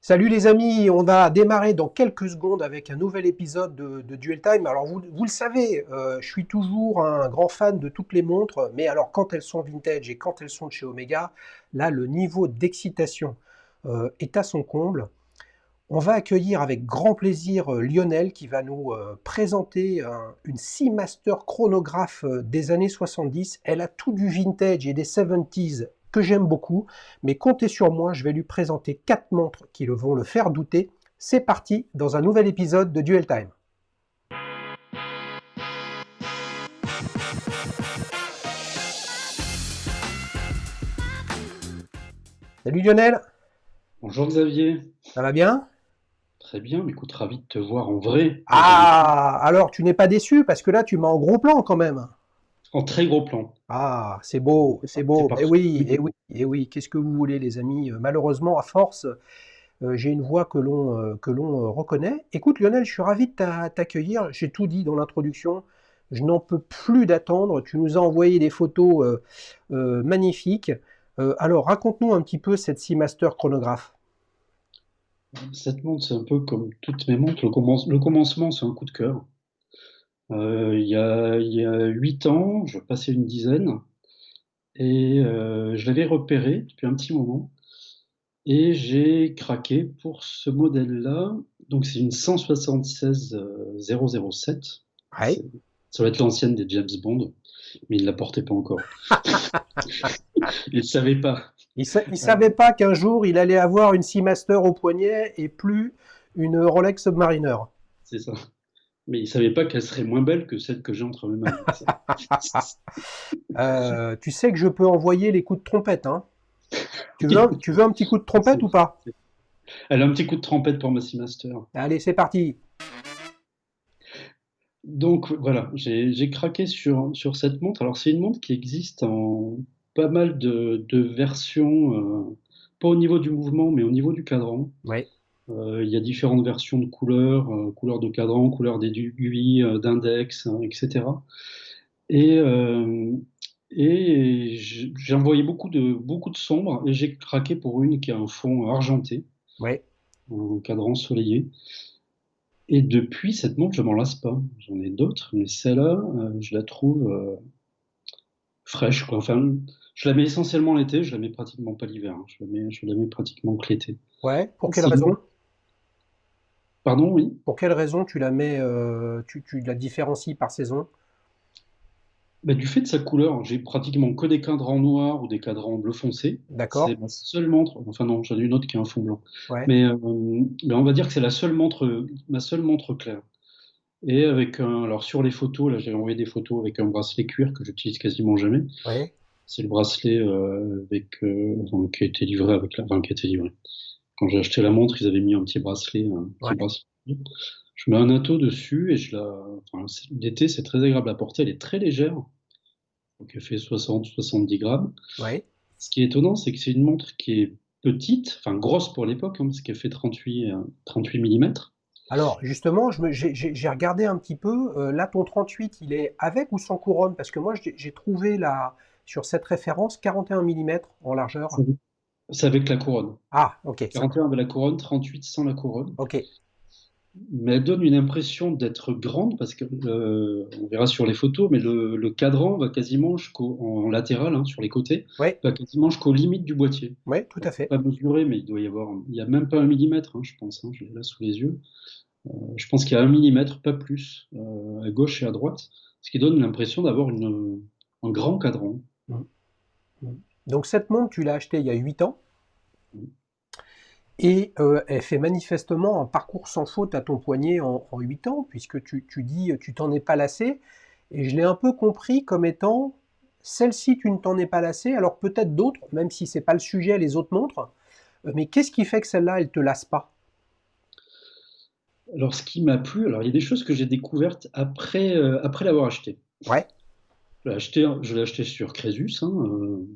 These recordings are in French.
Salut les amis, on va démarrer dans quelques secondes avec un nouvel épisode de Duel Time. Alors vous le savez, je suis toujours un grand fan de toutes les montres, mais alors quand elles sont vintage et quand elles sont de chez Omega, là le niveau d'excitation est à son comble. On va accueillir avec grand plaisir Lionel qui va nous présenter une Seamaster chronographe des années 70. Elle a tout du vintage et des 70s que j'aime beaucoup, mais comptez sur moi, je vais lui présenter 4 montres qui vont le faire douter. C'est parti dans un nouvel épisode de Duel Time. Salut Lionel, Bonjour Xavier, ça va bien? très bien, mais écoute, ravi de te voir en vrai, dans un écran, Ah, alors tu n'es pas déçu parce que là tu m'as en gros plan quand même. en très gros plan. Ah, c'est beau, c'est C'est beau. Eh parfait. oui, eh oui, eh oui. Qu'est-ce que vous voulez, les amis? Malheureusement, à force, j'ai une voix que l'on reconnaît. Écoute, Lionel, je suis ravi de t'accueillir. J'ai tout dit dans l'introduction. Je n'en peux plus d'attendre. Tu nous as envoyé des photos magnifiques. Alors, raconte-nous un petit peu cette Seamaster chronographe. Cette montre, c'est un peu comme toutes mes montres, le commencement, c'est un coup de cœur. Il y a 8 ans, je passais une dizaine, et je l'avais repéré depuis un petit moment, et j'ai craqué pour ce modèle-là. Donc c'est une 176 007. Ouais. C'est- Ça va être l'ancienne des James Bond, mais il ne la portait pas encore. Il ne savait pas. Il savait pas qu'un jour, il allait avoir une Seamaster au poignet et plus une Rolex Submariner. C'est ça. Mais il savait pas qu'elle serait moins belle que celle que j'ai entre mes mains. Tu sais que je peux envoyer les coups de trompette, hein. Tu veux un petit coup de trompette ou pas? Elle a un petit coup de trompette pour ma Seamaster. Allez, c'est parti. Donc voilà, j'ai craqué sur cette montre. Alors c'est une montre qui existe en pas mal de versions, pas au niveau du mouvement, mais au niveau du cadran. Ouais. Il y a différentes versions de couleurs, couleurs de cadran, couleurs d'aiguille, d'index, hein, etc. Et, euh, j'ai envoyé beaucoup de sombres et j'ai craqué pour une qui a un fond argenté, Ouais. un cadran ensoleillé. Et depuis cette montre, je m'en lasse pas. J'en ai d'autres, mais celle-là, je la trouve fraîche, quoi. Enfin, je la mets essentiellement l'été, je la mets pratiquement pas l'hiver, hein. Je la mets pratiquement que l'été. Ouais. Pour quelle C'est une raison? montre. Pardon, oui. Pour quelle raison tu la mets, tu la différencies par saison? Bah, du fait de sa couleur, j'ai pratiquement que des cadrans noirs ou des cadrans bleu foncé. D'accord. C'est ma seule montre. Enfin non, j'en ai une autre qui a un fond blanc. Ouais. Mais on va dire que c'est la seule montre, ma seule montre claire. Et alors sur les photos, là, j'avais envoyé des photos avec un bracelet cuir que j'utilise quasiment jamais. Ouais. C'est le bracelet enfin, qui a été livré enfin, qui a été livré. Quand j'ai acheté la montre, ils avaient mis un petit bracelet, un petit Ouais. bracelet. Je mets un atto dessus et enfin, l'été, c'est très agréable à porter. Elle est très légère, donc elle fait 60-70 grammes. Ouais. Ce qui est étonnant, c'est que c'est une montre qui est petite, enfin grosse pour l'époque, hein, parce qu'elle fait 38 mm. Alors, justement, j'ai regardé un petit peu. Là, ton 38, il est avec ou sans couronne? Parce que moi, j'ai trouvé là, sur cette référence 41 millimètres en largeur. C'est avec la couronne. Ah, ok, ça marche. 41 avec la couronne, 38 sans la couronne. Ok. Mais elle donne une impression d'être grande parce que, on verra sur les photos, mais le cadran va quasiment en latéral, hein, sur les côtés, Ouais. va quasiment jusqu'aux limites du boîtier. Ouais, tout Alors, à c'est fait. pas mesuré, mais il y a même pas un millimètre, hein, je pense, hein, je l'ai là sous les yeux. Je pense qu'il y a un millimètre, pas plus, à gauche et à droite, ce qui donne l'impression d'avoir un grand cadran. Mm, mm. Donc, cette montre, tu l'as achetée il y a 8 ans. Et elle fait manifestement un parcours sans faute à ton poignet en 8 ans, puisque tu dis tu t'en es pas lassé. Et je l'ai un peu compris comme étant celle-ci, tu ne t'en es pas lassé, alors peut-être d'autres, même si c'est pas le sujet, les autres montres. Mais qu'est-ce qui fait que celle-là, elle te lasse pas? Alors, ce qui m'a plu, alors il y a des choses que j'ai découvertes après l'avoir acheté. Ouais, Je l'ai acheté sur Crésus, hein,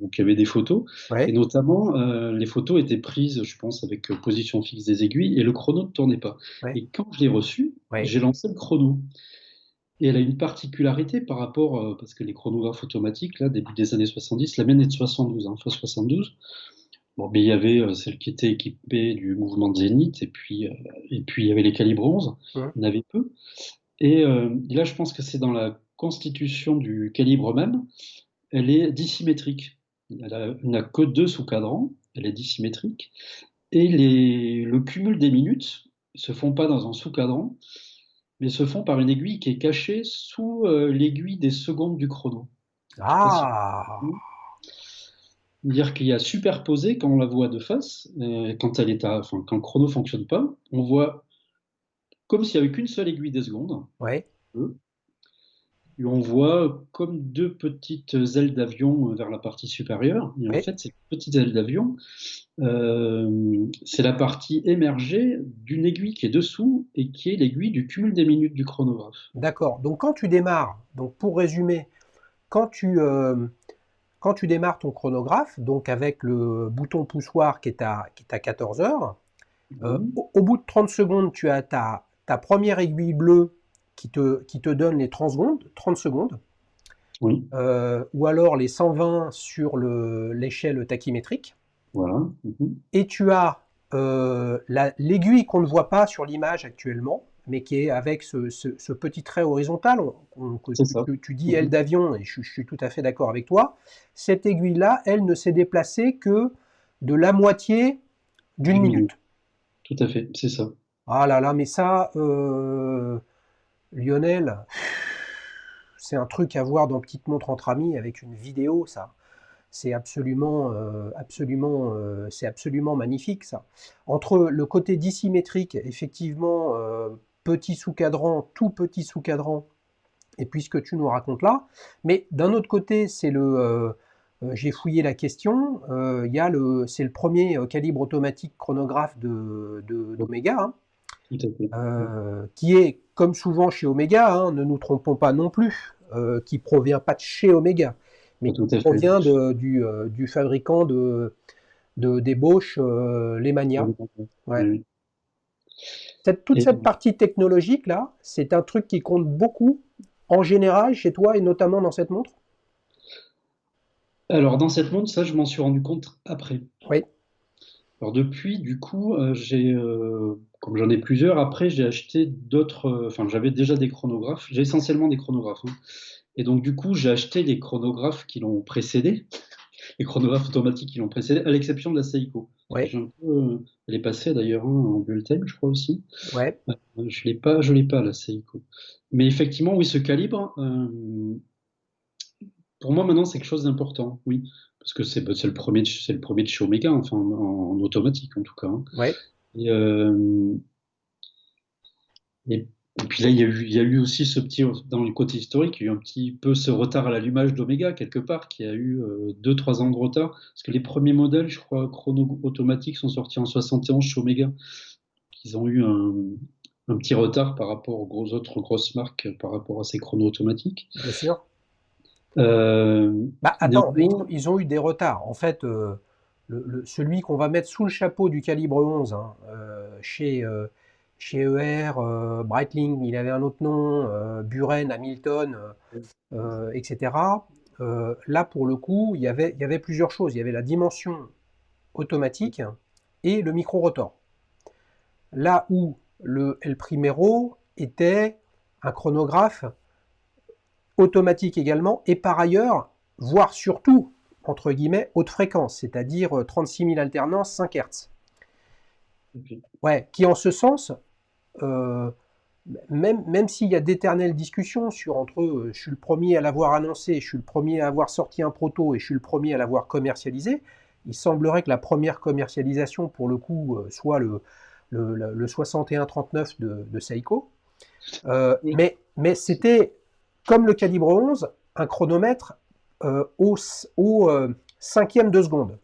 donc il y avait des photos, et ouais, notamment les photos étaient prises, je pense, avec position fixe des aiguilles, et le chrono ne tournait pas. ouais, Et quand je l'ai reçu, ouais, j'ai lancé le chrono. Et elle a une particularité par rapport, parce que les chronographes automatiques, là, début des années 70, la mienne est de 72, hein, fois 72. Bon, mais il y avait celle qui était équipée du mouvement de zénith, et puis il y avait les calibres 11, Hum. il y en avait peu. Et là, je pense que c'est dans la constitution du calibre même, elle est dissymétrique. Elle n'a que deux sous-cadrans, elle est dissymétrique. Et le cumul des minutes se font pas dans un sous-cadran, mais se font par une aiguille qui est cachée sous l'aiguille des secondes du chrono. Je sais pas si Ah! dire qu'il y a superposé quand on la voit de face, quand enfin, quand le chrono fonctionne pas, on voit comme s'il y avait qu'une seule aiguille des secondes, Ouais. et on voit comme deux petites ailes d'avion vers la partie supérieure. Et en Ouais. fait, ces petites ailes d'avion, c'est la partie émergée d'une aiguille qui est dessous et qui est l'aiguille du cumul des minutes du chronographe. D'accord. Donc quand tu démarres, donc pour résumer, quand tu, euh, quand tu démarres ton chronographe, donc avec le bouton poussoir qui est à 14 heures, Mhm. au bout de 30 secondes, tu as ta première aiguille bleue qui te donne les 30 secondes, Oui, ou alors les 120 sur l'échelle tachymétrique. voilà. Mhm. Et tu as l'aiguille qu'on ne voit pas sur l'image actuellement, mais qui est avec ce petit trait horizontal que C'est ça. tu dis aile Mhm. d'avion, et je suis tout à fait d'accord avec toi. Cette aiguille-là, elle ne s'est déplacée que de la moitié d'une D'une minute. minute. Tout à fait, c'est ça. Ah là là, mais ça, Lionel, c'est un truc à voir dans Petite Montre entre amis avec une vidéo, ça. C'est absolument magnifique, ça. Entre le côté dissymétrique, effectivement, petit sous-cadran, tout petit sous-cadran, et puis ce que tu nous racontes là, mais d'un autre côté, j'ai fouillé la question, c'est le premier calibre automatique chronographe d'Omega, hein, Tout à fait. qui est, comme souvent chez Omega, hein, ne nous trompons pas non plus, qui provient pas de chez Omega, mais qui Tout à fait. provient du fabricant des Bosch, Lemania. Oui, Ouais. oui. Toute Et cette partie technologique là, c'est un truc qui compte beaucoup en général chez toi et notamment dans cette montre. alors, dans cette montre, ça, je m'en suis rendu compte après. Oui, Alors, depuis, du coup, comme j'en ai plusieurs, après, j'ai acheté d'autres. Enfin, j'avais déjà des chronographes. J'ai essentiellement des chronographes, hein. Et donc, du coup, j'ai acheté les chronographes qui l'ont précédé, les chronographes automatiques qui l'ont précédé, à l'exception de la Seiko. Parce que ouais, j'ai un peu, elle est passée d'ailleurs, hein, en dual time, je crois aussi. ouais. Je l'ai pas, la Seiko. Mais effectivement, oui, ce calibre, pour moi maintenant, c'est quelque chose d'important, oui. Parce que c'est le premier de chez Omega, enfin, en automatique en tout cas, hein. Ouais, Et, euh, et, et puis là, il y a eu aussi ce petit, dans le côté historique, il y a eu un petit peu ce retard à l'allumage d'Omega, quelque part, qui a eu 2, 3 ans de retard. Parce que les premiers modèles, je crois, chrono automatiques sont sortis en 71 chez Omega. Ils ont eu un petit retard par rapport aux autres grosses marques, par rapport à ces chronos automatiques. bien sûr. Euh, Bah attends, Néanmoins, ils ont eu des retards. En fait, celui qu'on va mettre sous le chapeau du calibre 11, hein, chez ER, Breitling, il avait un autre nom, Buren, Hamilton, etc. Là, pour le coup, il y avait plusieurs choses. Il y avait la dimension automatique et le micro-rotor. Là où le El Primero était un chronographe automatique également, et par ailleurs, voire surtout, entre guillemets, haute fréquence, c'est-à-dire 36 000 alternances, 5 Hz. ok. Ouais, qui en ce sens, euh, même s'il y a d'éternelles discussions sur entre je suis le premier à l'avoir annoncé, je suis le premier à avoir sorti un proto et je suis le premier à l'avoir commercialisé, il semblerait que la première commercialisation, pour le coup, soit le 6139 de Seiko. Mais c'était, comme le calibre 11, un chronomètre au cinquième de seconde.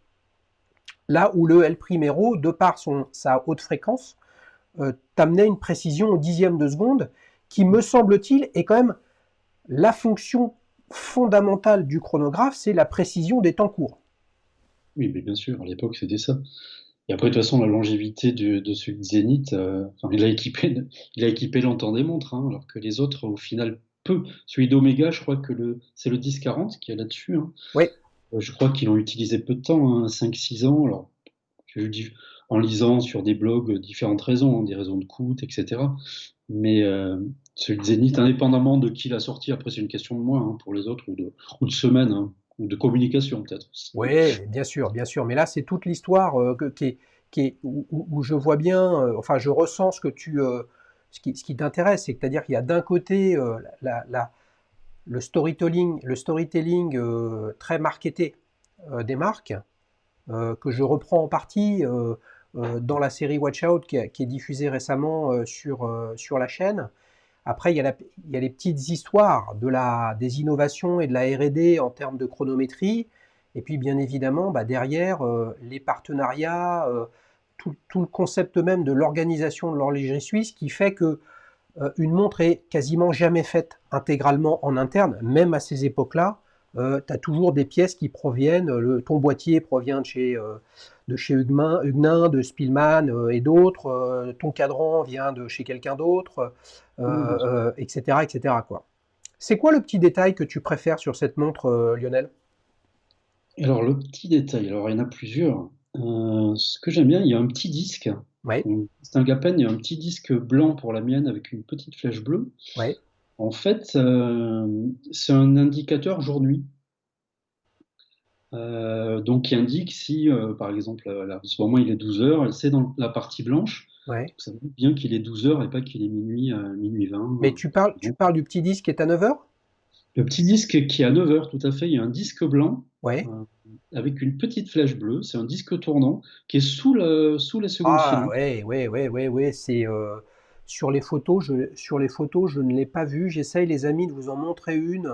Là où le El Primero, de par sa haute fréquence, t'amenait une précision au dixième de seconde, qui, me semble-t-il, est quand même la fonction fondamentale du chronographe, c'est la précision des temps courts. Oui, mais bien sûr, à l'époque, c'était ça. Et après, de toute façon, la longévité de celui de Zénith, enfin, il a équipé longtemps des montres, hein, alors que les autres, au final, peu. Celui d'Omega, je crois que c'est le 1040 qui est là-dessus, hein. Oui, Je crois qu'ils l'ont utilisé peu de temps, hein, 5-6 ans. Alors, en lisant sur des blogs différentes raisons, hein, des raisons de coût, etc. Mais celui de Zénith, indépendamment de qui l'a sorti, après c'est une question de mois, hein, pour les autres, ou de semaines, hein, ou de communication peut-être. Oui, bien sûr, bien sûr. Mais là, c'est toute l'histoire où je vois bien, enfin, je ressens ce qui t'intéresse, c'est-à-dire qu'il y a d'un côté le storytelling très marketé des marques, que je reprends en partie dans la série Watch Out qui est diffusée récemment sur la chaîne. Après, il y a les petites histoires des innovations et de la R&D en termes de chronométrie. Et puis, bien évidemment, bah, derrière, les partenariats, tout le concept même de l'organisation de l'horlogerie suisse qui fait que une montre est quasiment jamais faite intégralement en interne, même à ces époques-là. Tu as toujours des pièces qui proviennent, ton boîtier provient de chez Huguenin, de Spielmann et d'autres, ton cadran vient de chez quelqu'un d'autre, etc. etc. quoi. C'est quoi le petit détail que tu préfères sur cette montre, Lionel? Alors, le petit détail, alors il y en a plusieurs. Ce que j'aime bien, il y a un petit disque. Oui, C'est un Gapen, il y a un petit disque blanc pour la mienne avec une petite flèche bleue. oui, En fait, c'est un indicateur jour-nuit. Donc, qui indique si, par exemple, là, en ce moment il est 12 heures, c'est dans la partie blanche. oui. Ça veut dire bien qu'il est 12 heures et pas qu'il est minuit 20. Mais tu parles du petit disque qui est à 9 heures? Le petit disque qui est à 9 heures, tout à fait, il y a un disque blanc Oui. euh, avec une petite flèche bleue. C'est un disque tournant qui est sous les secondes Ah filantes. ouais, ouais, ouais, ouais, ouais, c'est sur les photos, je ne l'ai pas vu. J'essaye, les amis, de vous en montrer une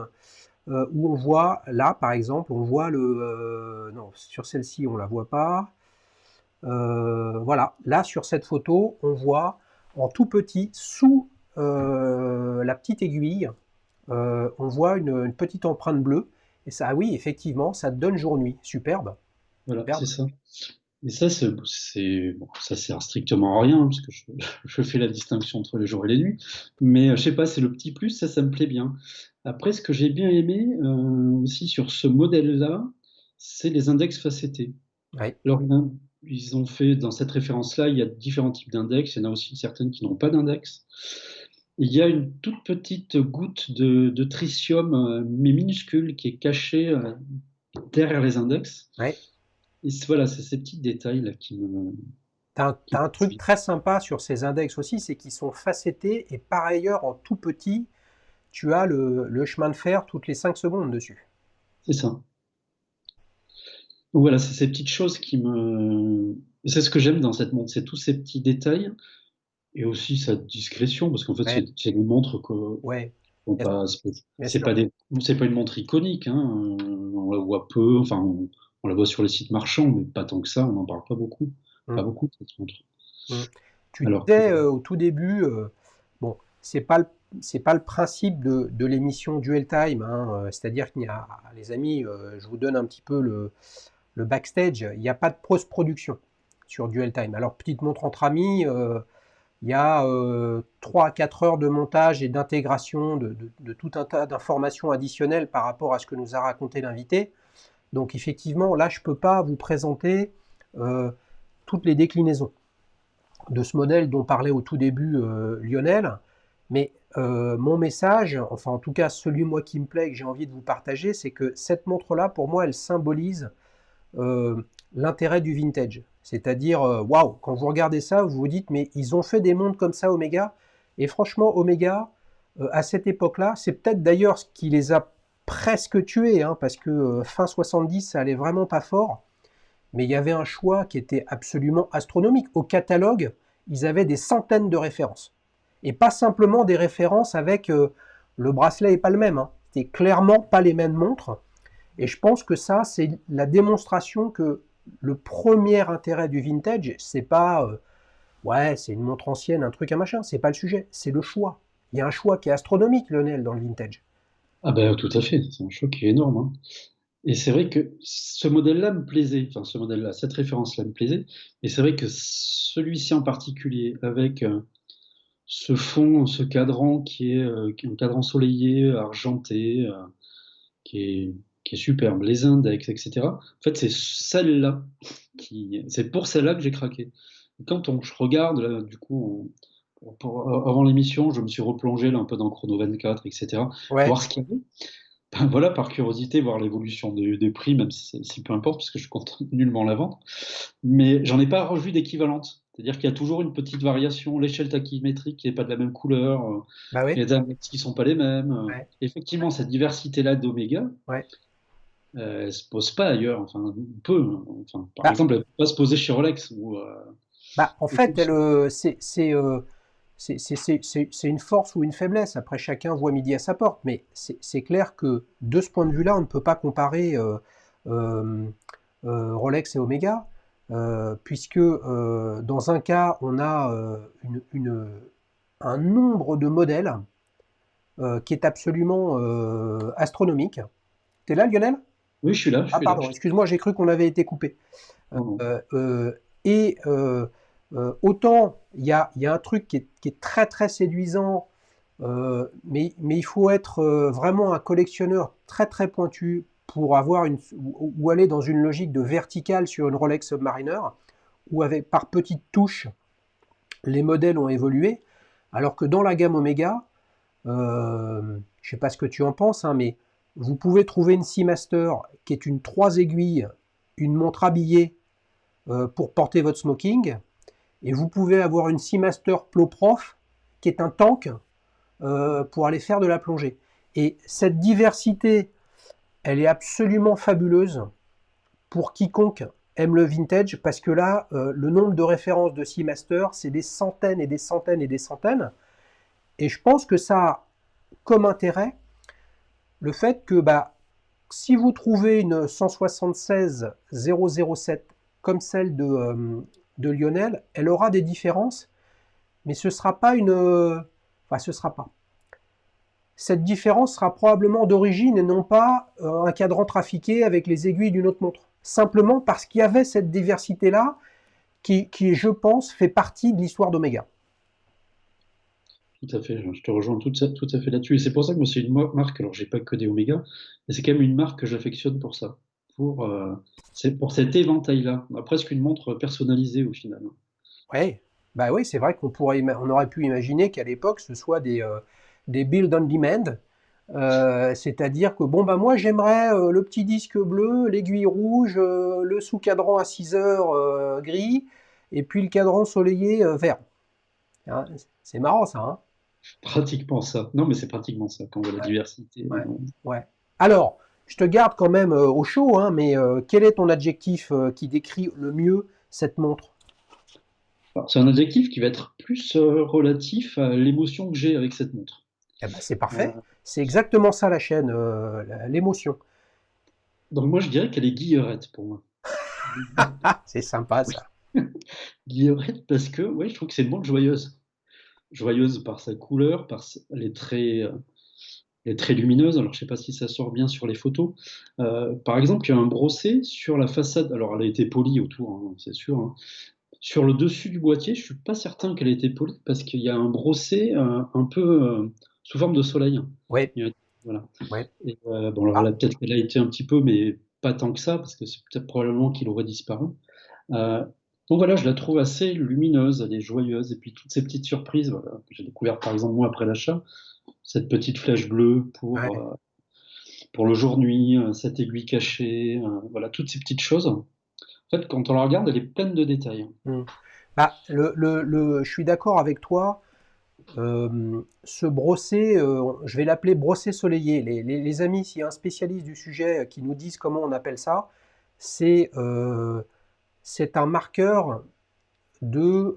où on voit, là, par exemple, on voit non, sur celle-ci, on la voit pas. Voilà, là, sur cette photo, on voit en tout petit, sous la petite aiguille, on voit une petite empreinte bleue. Et ça, ah oui, effectivement, ça donne jour-nuit. Superbe, Voilà, c'est superbe. ça. Et ça, bon, ça sert strictement à rien, parce que je fais la distinction entre les jours et les nuits. Mais je sais pas, c'est le petit plus, ça me plaît bien. Après, ce que j'ai bien aimé aussi sur ce modèle-là, c'est les index facettés. Oui. Alors, ils ont fait, dans cette référence-là, il y a différents types d'index. Il y en a aussi certaines qui n'ont pas d'index. Il y a une toute petite goutte de tritium, mais minuscule, qui est cachée derrière les index. Ouais. Et voilà, c'est ces petits détails-là T'as un truc qui- très sympa sur ces index aussi, c'est qu'ils sont facettés et par ailleurs en tout petit, tu as le chemin de fer toutes les 5 secondes dessus. c'est ça. Donc voilà, c'est ces petites choses c'est ce que j'aime dans cette montre, c'est tous ces petits détails et aussi sa discrétion, parce qu'en fait, Ouais, c'est des montres que ouais, bon, bien, bien c'est sûr. pas c'est pas une montre iconique, hein. On la voit peu, enfin, on la voit sur les sites marchands, mais pas tant que ça, on n'en parle pas beaucoup. Mm, Pas beaucoup de cette montre. mm. Tu Alors que, disais au tout début, bon, c'est pas le principe de l'émission Duel Time, hein, c'est-à-dire qu'il y a, les amis, je vous donne un petit peu le backstage, il n'y a pas de post-production sur Duel Time. Alors, petite montre entre amis, il y a 3 à 4 heures de montage et d'intégration de tout un tas d'informations additionnelles par rapport à ce que nous a raconté l'invité. Donc effectivement, là, je ne peux pas vous présenter euh, toutes les déclinaisons de ce modèle dont parlait au tout début Lionel, mais mon message, enfin en tout cas celui moi qui me plaît et que j'ai envie de vous partager, c'est que cette montre-là, pour moi, elle symbolise l'intérêt du vintage. C'est-à-dire, waouh, quand vous regardez ça, vous vous dites, mais ils ont fait des montres comme ça, Omega. Et franchement, Omega, à cette époque-là, c'est peut-être d'ailleurs ce qui les a presque tués, hein, parce que fin 70, ça allait vraiment pas fort. Mais il y avait un choix qui était absolument astronomique. Au catalogue, ils avaient des centaines de références. Et pas simplement des références avec le bracelet n'est pas le même. Hein. C'était clairement pas les mêmes montres. Et je pense que ça, c'est la démonstration que le premier intérêt du vintage, c'est pas ouais, c'est une montre ancienne, un truc, un machin. C'est pas le sujet, c'est le choix. Il y a un choix qui est astronomique, Lionel, dans le vintage. ah ben tout à fait, c'est un choc qui est énorme, hein. Et c'est vrai que ce modèle-là me plaisait, enfin ce modèle-là, cette référence-là me plaisait. Et c'est vrai que celui-ci en particulier, avec ce fond, ce cadran qui est un cadran ensoleillé, argenté, qui est, qui est superbe, les index, etc. En fait, c'est celle-là c'est pour celle-là que j'ai craqué. Je regarde, là, du coup, avant l'émission, je me suis replongé là, un peu dans Chrono 24, etc., pour Ouais, voir ce qu'il y avait. Ben voilà, par curiosité, voir l'évolution des prix, même si peu importe, parce que je compte nullement la vendre. Mais j'en ai pas revu d'équivalente. C'est-à-dire qu'il y a toujours une petite variation, l'échelle tachymétrique qui n'est pas de la même couleur, bah oui, les index qui sont pas les mêmes. ouais, Effectivement, cette diversité-là d'oméga, ouais. elle se pose pas ailleurs. Enfin, peu. Enfin, par Bah, exemple, elle peut pas se poser chez Rolex en ou fait, c'est une force ou une faiblesse. Après, chacun voit midi à sa porte. Mais c'est clair que de ce point de vue-là, on ne peut pas comparer euh, Rolex et Omega, puisque dans un cas, on a un nombre de modèles qui est absolument astronomique. T'es là, Lionel? Oui, je suis là, je Ah, suis là. pardon, excuse-moi, j'ai cru qu'on avait été coupé. Non, non. Euh, euh, et autant il y a un truc qui est très très séduisant, mais il faut être vraiment un collectionneur très très pointu pour avoir ou aller dans une logique de verticale sur une Rolex Submariner, où avec, par petites touches, les modèles ont évolué, alors que dans la gamme Omega, je ne sais pas ce que tu en penses, hein, mais vous pouvez trouver une Seamaster qui est une 3 aiguilles, une montre habillée pour porter votre smoking, et vous pouvez avoir une Seamaster Plo Prof qui est un tank pour aller faire de la plongée. Et cette diversité, elle est absolument fabuleuse pour quiconque aime le vintage, parce que là, le nombre de références de Seamaster, c'est des centaines et des centaines et des centaines. Et je pense que ça a comme intérêt le fait que si vous trouvez une 176 007 comme celle de Lionel, elle aura des différences, mais ce sera pas une. Enfin, ce sera pas. Cette différence sera probablement d'origine et non pas un cadran trafiqué avec les aiguilles d'une autre montre. Simplement parce qu'il y avait cette diversité-là qui, je pense, fait partie de l'histoire d'Omega. Tout à fait, je te rejoins tout à fait là-dessus. Et c'est pour ça que moi, c'est une marque, alors j'ai pas que des Oméga, mais c'est quand même une marque que j'affectionne pour ça. Pour, c'est pour cet éventail-là. On a presque une montre personnalisée au final. Ouais, bah oui, c'est vrai on aurait pu imaginer qu'à l'époque, ce soit des build on demand. C'est-à-dire que bon bah moi j'aimerais le petit disque bleu, l'aiguille rouge, le sous-cadran à 6 heures gris, et puis le cadran soleillé vert. Hein, c'est marrant ça, hein? Pratiquement ça. Non, mais c'est pratiquement ça, quand on voit la Ouais, diversité. ouais, ouais. Alors, je te garde quand même au chaud, hein, mais quel est ton adjectif qui décrit le mieux cette montre? Alors, c'est un adjectif qui va être plus relatif à l'émotion que j'ai avec cette montre. Eh ben, c'est Euh, parfait. C'est exactement ça la chaîne, l'émotion. donc moi, je dirais qu'elle est guillerette pour moi. Ah, c'est sympa Oui, ça. guillerette parce que ouais, je trouve que c'est une montre joyeuse. Joyeuse par sa couleur, les traits lumineuses. Alors, je ne sais pas si ça sort bien sur les photos. Par exemple, il y a un brossé sur la façade. Alors, elle a été polie autour, hein, c'est sûr, hein. Sur le dessus du boîtier, je ne suis pas certain qu'elle ait été polie parce qu'il y a un brossé un peu sous forme de soleil. Oui, Voilà. oui. Et, bon, alors Ah, là, peut-être qu'elle a été un petit peu, mais pas tant que ça, parce que c'est peut-être probablement qu'il aurait disparu. Euh, donc voilà, je la trouve assez lumineuse, elle est joyeuse, et puis toutes ces petites surprises, voilà, que j'ai découvert par exemple moi après l'achat, cette petite flèche bleue ouais. pour le jour-nuit, cette aiguille cachée, voilà, toutes ces petites choses. En fait, quand on la regarde, elle est pleine de détails. Hmm. Je suis d'accord avec toi. Ce brosser, je vais l'appeler brosser soleillé. Les amis, s'il y a un spécialiste du sujet qui nous dise comment on appelle ça, c'est c'est un marqueur de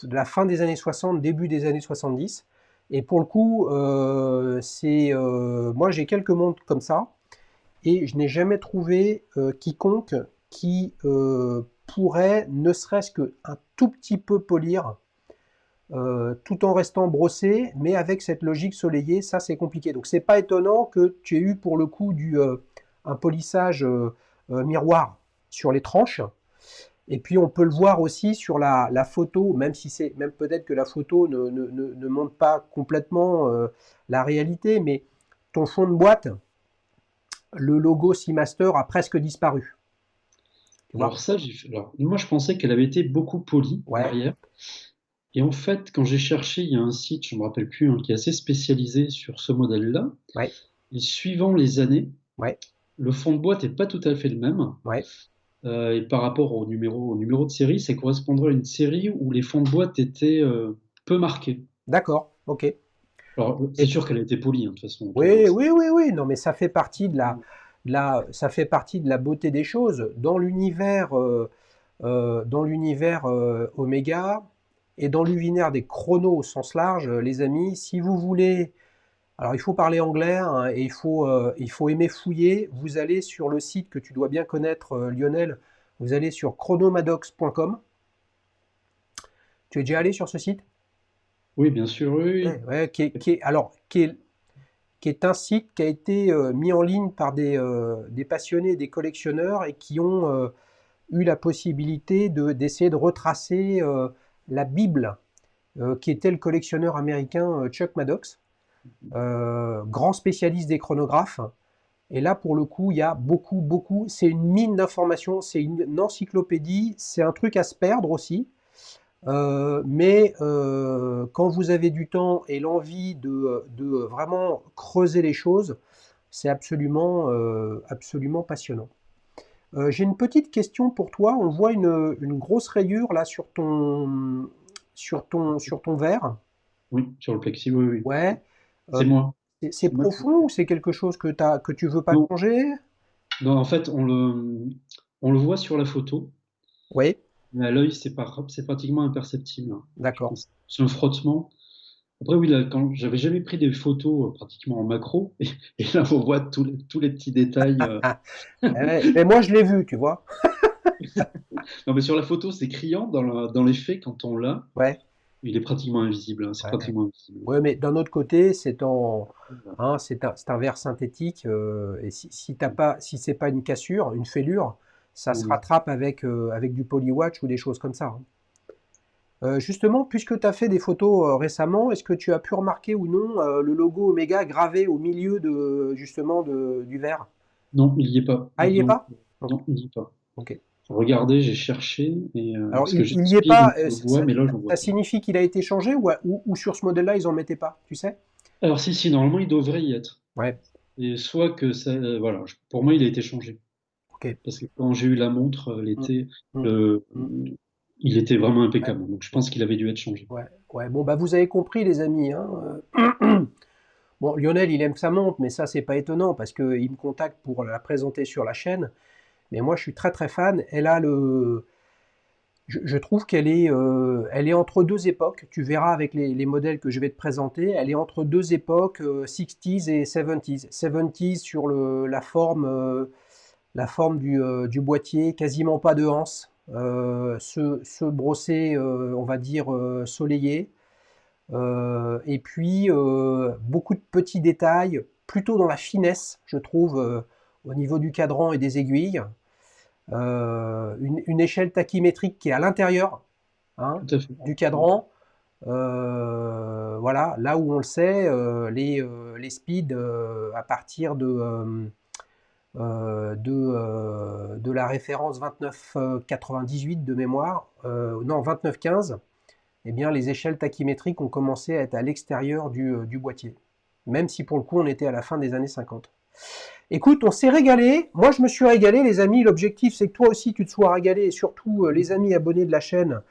la fin des années 60, début des années 70. Et pour le coup, moi j'ai quelques montres comme ça, et je n'ai jamais trouvé quiconque qui pourrait, ne serait-ce qu'un tout petit peu polir, tout en restant brossé, mais avec cette logique soleillée, ça c'est compliqué. Donc c'est pas étonnant que tu aies eu pour le coup un polissage miroir sur les tranches. Et puis on peut le voir aussi sur la photo, même si c'est, même peut-être que la photo ne montre pas complètement la réalité, mais ton fond de boîte le logo Seamaster a presque disparu. Tu vois? Alors ça, alors, moi je pensais qu'elle avait été beaucoup polie Ouais, derrière. Et en fait, quand j'ai cherché, il y a un site, je ne me rappelle plus, hein, qui est assez spécialisé sur ce modèle-là. ouais, Et suivant les années, ouais, le fond de boîte n'est pas tout à fait le même. ouais. Et par rapport au numéro de série, ça correspondrait à une série où les fonds de boîte étaient peu marqués. D'accord, ok. Alors, c'est Et, sûr qu'elle a été polie, hein, de toute façon, autour. oui, oui, oui, oui. Non, mais ça fait partie ça fait partie de la beauté des choses. Dans l'univers Omega et dans l'univers des chronos au sens large, les amis, si vous voulez, alors il faut parler anglais hein, et il faut aimer fouiller. Vous allez sur le site que tu dois bien connaître, Lionel. Vous allez sur chronomadox.com. Tu es déjà allé sur ce site? Oui, bien sûr, oui. Ouais, ouais, qui est un site qui a été mis en ligne par des passionnés, des collectionneurs et qui ont eu la possibilité d'essayer de retracer la Bible qui était le collectionneur américain Chuck Maddox, grand spécialiste des chronographes. Et là, pour le coup, il y a beaucoup, beaucoup. C'est une mine d'informations, c'est une encyclopédie, c'est un truc à se perdre aussi. Mais quand vous avez du temps et l'envie de vraiment creuser les choses, c'est absolument passionnant. J'ai une petite question pour toi. On voit une grosse rayure là sur ton verre. Oui, sur le plexi, oui, oui. Ouais. Euh, C'est moi. c'est C'est moi qui... profond ou c'est quelque chose que tu veux pas Non, changer? non, en fait, on le voit sur la photo, Oui, mais à l'œil, c'est pratiquement imperceptible, hein. Je d'accord. pense. C'est un frottement. Après, oui, là, quand j'avais jamais pris des photos pratiquement en macro, et là, on voit tous les petits détails. Ah, ouais. Mais moi, je l'ai vu, tu vois. Non, mais sur la photo, c'est criant. Dans les faits, quand on l'a, Ouais, il est pratiquement invisible, hein. C'est ouais. pratiquement invisible. Ouais, mais d'un autre côté, Voilà. c'est un verre synthétique. Et si c'est pas une cassure, une fêlure, ça Non, se non. rattrape avec du polywatch ou des choses comme ça, hein. Justement, puisque tu as fait des photos récemment, est-ce que tu as pu remarquer ou non le logo Omega gravé au milieu du verre? Non, il n'y est pas. Ah, il y est Non, pas? Ok. non, il n'y est pas. Ok. Regardez, j'ai cherché, Alors, parce que j'ai il y est essuyé, pas. donc je le vois, mais là, je ne le vois Ça pas. signifie qu'il a été changé ou sur ce modèle-là, ils en mettaient pas, tu sais? Alors, si, normalement, il devrait y être. Ouais. Et soit que ça, voilà, pour moi, il a été changé. Ok. Parce que quand j'ai eu la montre Mm, l'été, mm, le- mm. il était vraiment Ouais, impeccable. Donc, je pense qu'il avait dû être changé. ouais, ouais. Bon, bah, vous avez compris, les amis, hein. Bon, Lionel, il aime sa montre, mais ça, c'est pas étonnant parce qu'il me contacte pour la présenter sur la chaîne. Mais moi, je suis très très fan. Je trouve elle est entre deux époques. Tu verras avec les modèles que je vais te présenter. Elle est entre deux époques, 60s et 70s. 70s sur la forme du boîtier, quasiment pas de anse. Ce brossé, on va dire, soleillé. Et puis, beaucoup de petits détails, plutôt dans la finesse, je trouve, au niveau du cadran et des aiguilles. Une échelle tachymétrique qui est à l'intérieur hein, Tout à fait. du cadran. Voilà, là où on le sait, les speeds à partir de la référence 29,98 de mémoire, non 29,15, eh bien les échelles tachymétriques ont commencé à être à l'extérieur du boîtier, même si pour le coup on était à la fin des années 50. Écoute, on s'est régalé. Moi, je me suis régalé, les amis. L'objectif, c'est que toi aussi, tu te sois régalé et surtout, les amis abonnés de la chaîne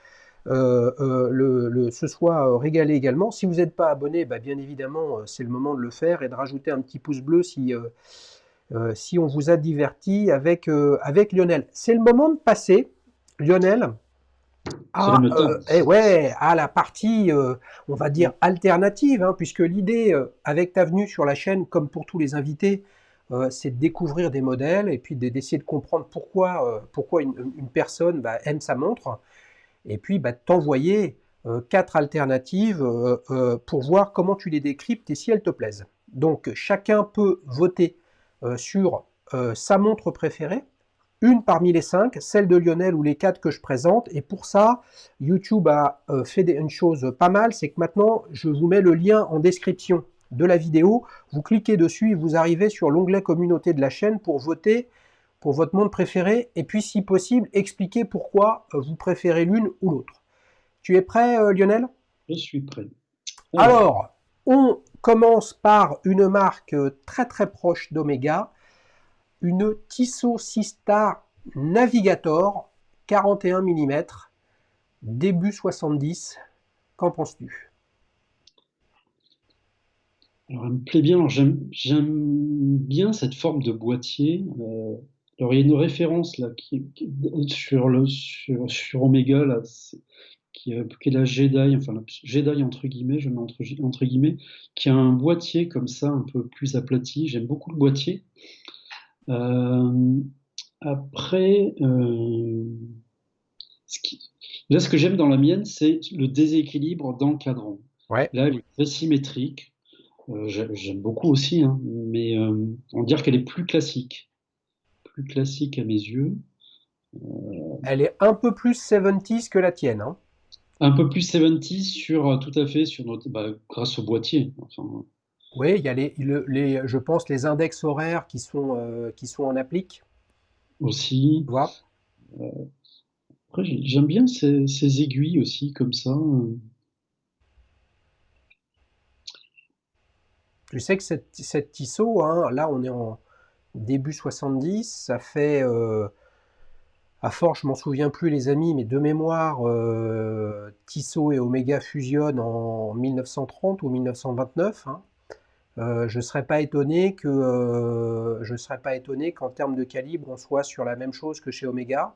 se soient régalés également. Si vous n'êtes pas abonné, bah, bien évidemment, c'est le moment de le faire et de rajouter un petit pouce bleu si on vous a diverti avec Lionel. C'est le moment de passer, Lionel, C'est le temps. ouais, à la partie, on va dire, alternative, hein, puisque l'idée, avec ta venue sur la chaîne, comme pour tous les invités, c'est de découvrir des modèles et puis d'essayer de comprendre pourquoi une personne bah, aime sa montre, et puis bah, de t'envoyer quatre alternatives pour voir comment tu les décryptes et si elles te plaisent. Donc chacun peut voter sur sa montre préférée, une parmi les cinq, celle de Lionel ou les quatre que je présente. Et pour ça, YouTube a fait une chose pas mal, c'est que maintenant, je vous mets le lien en description. de la vidéo. Vous cliquez dessus et vous arrivez sur l'onglet communauté de la chaîne pour voter pour votre montre préférée et puis si possible expliquer pourquoi vous préférez l'une ou l'autre. Tu es prêt Lionel? Je suis prêt. Alors, on commence par une marque très très proche d'Omega, une Tissot Seastar Navigator 41 mm, début 70. Qu'en penses-tu? Alors, elle me plaît bien. Alors, j'aime bien cette forme de boîtier. Alors, il y a une référence là sur Omega là, qui est la Jedi, enfin la Jedi entre guillemets, je mets entre guillemets, qui a un boîtier comme ça, un peu plus aplati. J'aime beaucoup le boîtier. Euh, après, ce qui- là, ce que j'aime dans la mienne, c'est le déséquilibre dans le cadran. Ouais, Là, elle est très symétrique. J'aime beaucoup aussi, hein, mais on dirait qu'elle est plus classique à mes yeux. elle est un peu plus 70s que la tienne, hein. Un peu plus 70 sur tout à fait sur notre, grâce au boîtier. Enfin, Oui, il y a je pense, les index horaires qui sont en applique, aussi. tu vois. Après, j'aime bien ces aiguilles aussi comme ça. Je sais que cette Tissot, hein, là on est en début 70, ça fait, à force, je m'en souviens plus les amis, mais de mémoire, Tissot et Omega fusionnent en 1930 ou 1929, hein. Je serais pas étonné qu'en termes de calibre, on soit sur la même chose que chez Omega.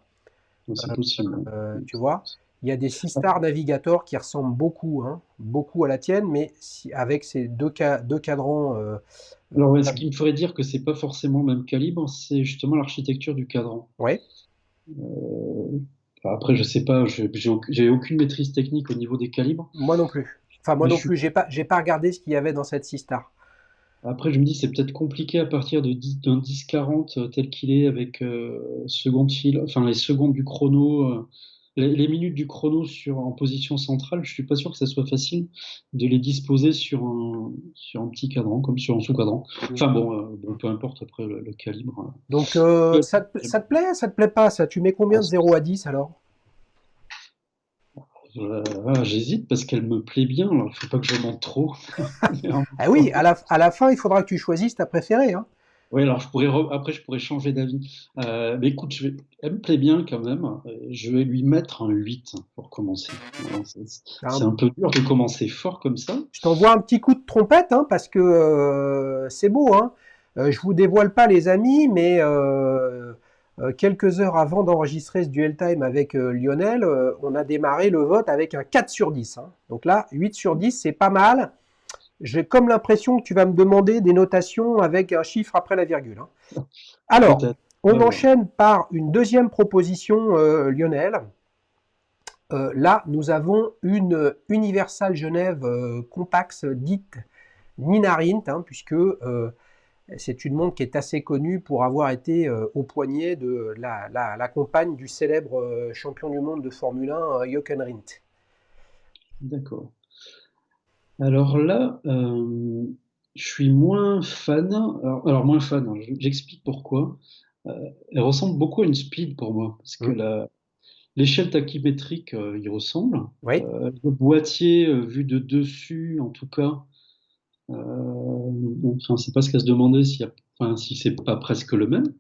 C'est possible. Tu vois, il y a des Seastar Navigator qui ressemblent beaucoup, hein, beaucoup à la tienne, mais avec ces deux cadrans. Alors, ce qui me ferait dire que c'est pas forcément le même calibre, c'est justement l'architecture du cadran. Ouais, Euh, Après, je sais pas, j'ai aucune maîtrise technique au niveau des calibres, moi non plus. Enfin, moi mais non plus, j'ai pas regardé ce qu'il y avait dans cette Seastar. après, je me dis c'est peut-être compliqué à partir d'un 10-40 tel qu'il est avec seconde fil, enfin les secondes du chrono, les minutes du chrono en position centrale. Je suis pas sûr que ça soit facile de les disposer sur un petit cadran, comme sur un sous-cadran. Enfin bon, peu importe après le calibre. Donc, Euh, ça te plaît, ça te plaît pas, ça? Tu mets combien de 0 à 10 alors? J'hésite parce qu'elle me plaît bien, alors il faut pas que je monte trop. Mais en même Ah oui, temps- à la fin, il faudra que tu choisisses ta préférée, hein. Oui, alors après je pourrais changer d'avis. Mais écoute, elle me plaît bien quand même. Je vais lui mettre un 8 pour commencer. Alors, c'est Hein. un peu dur de commencer fort comme ça. Je t'envoie un petit coup de trompette, hein, parce que c'est beau, hein. Je vous dévoile pas les amis, mais quelques heures avant d'enregistrer ce duel time avec Lionel, on a démarré le vote avec un 4 sur 10, hein. Donc là, 8 sur 10, c'est pas mal. J'ai comme l'impression que tu vas me demander des notations avec un chiffre après la virgule, hein. Alors, Peut-être. On on va voir. enchaîne par une deuxième proposition, Lionel. Là, nous avons une Universal Genève Compax dite Nina Rint, hein, puisque c'est une montre qui est assez connue pour avoir été au poignet de la compagne du célèbre champion du monde de Formule 1, Jochen Rindt. D'accord. Alors là, je suis moins fan. Alors, moins fan, hein, j'explique pourquoi. Elle ressemble beaucoup à une speed pour moi, parce que Hmm. l'échelle tachymétrique y ressemble. Oui. Le boîtier, vu de dessus, en tout cas, enfin, c'est pas ce qu'à se demander enfin, si c'est pas presque le même.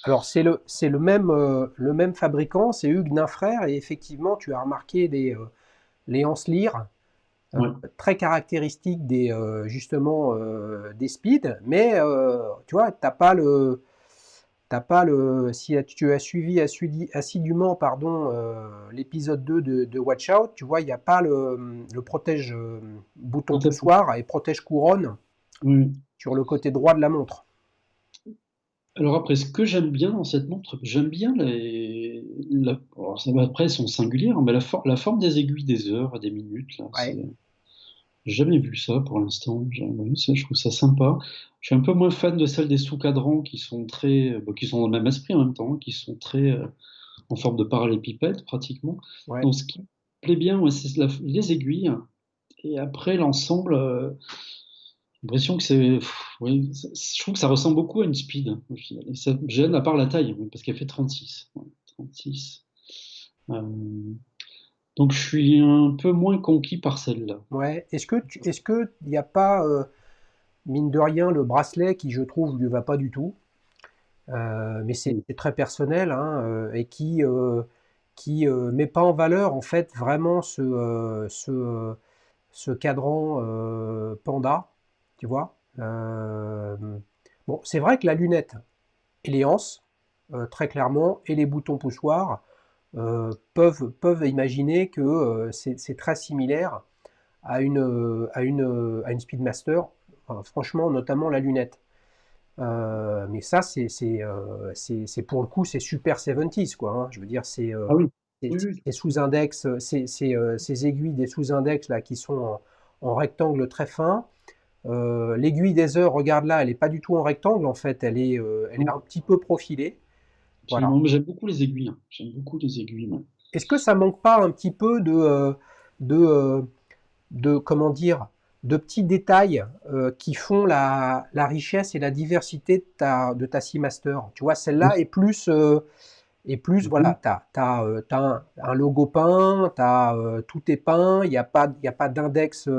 Alors c'est le même fabricant, c'est Hugues Ninfrère, et effectivement tu as remarqué les anses lyres, Ouais, très caractéristiques justement des speeds, mais tu vois, t'as pas le, si tu as suivi assidûment pardon, l'épisode 2 de Watch Out, tu vois, il n'y a pas le protège bouton tout à fait. poussoir et protège couronne Oui. sur le côté droit de la montre. Alors après, ce que j'aime bien dans cette montre, j'aime bien alors après, elles sont singulières, mais la forme des aiguilles des heures et des minutes, là, Ouais. j'ai jamais vu ça pour l'instant. Oui, ça, je trouve ça sympa. Je suis un peu moins fan de celles des sous-cadrans qui sont qui sont dans le même esprit en même temps, hein, qui sont très en forme de parallélépipède pratiquement. Ouais. Donc ce qui me plaît bien, ouais, c'est les aiguilles. Et après, l'ensemble. l'impression que oui, je trouve que ça ressemble beaucoup à une speed, hein, au final. Et ça me gêne à part la taille, oui, parce qu'elle fait 36. Ouais, 36. Euh, donc je suis un peu moins conquis par celle-là. Ouais. Est-ce que il n'y a pas, mine de rien, le bracelet qui, je trouve, lui va pas du tout, mais Mm. c'est très personnel, hein, et qui met pas en valeur, en fait, vraiment ce cadran panda, tu vois. Bon, c'est vrai que la lunette et les anses, très clairement, et les boutons poussoirs, peuvent imaginer que c'est très similaire à une Speedmaster, enfin, franchement, notamment la lunette. Mais ça, c'est pour le coup, c'est super 70s, quoi, hein. Je veux dire, Ah oui, c'est oui, oui. ces sous-index, ces aiguilles des sous-index là qui sont en rectangle très fin. L'aiguille des heures, regarde là, elle n'est pas du tout en rectangle, en fait, elle est Non, un petit peu profilée. Voilà. absolument. Mais j'aime beaucoup les aiguilles, hein. J'aime beaucoup les aiguilles, moi. Est-ce que ça manque pas un petit peu de, euh, comment dire, de petits détails qui font la richesse et la diversité de ta Seamaster? Tu vois, Oui. celle-là est plus, Mhm. voilà, t'as un logo peint, tout est peint, il y a pas d'index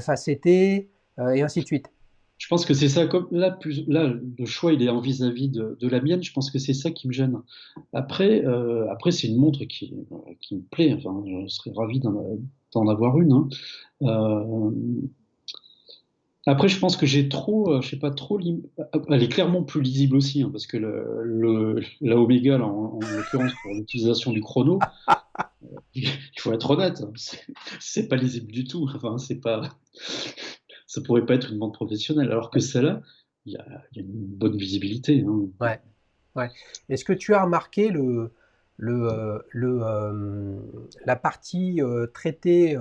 facetté, et ainsi de suite. Je pense que c'est ça, comme là, là, le choix il est en vis-à-vis de la mienne, je pense que c'est ça qui me gêne. Après c'est une montre qui me plaît, enfin, je serais ravi d'en avoir une, hein. Euh, Après, je pense que j'ai trop, je sais pas, elle est clairement plus lisible aussi, hein, parce que la Omega, là, en l'occurrence pour l'utilisation du chrono, il faut être honnête, hein, c'est pas lisible du tout. Enfin, c'est pas, ça pourrait pas être une montre professionnelle, alors que celle-là, il y a une bonne visibilité, hein. Ouais, ouais. Est-ce que tu as remarqué la partie traitée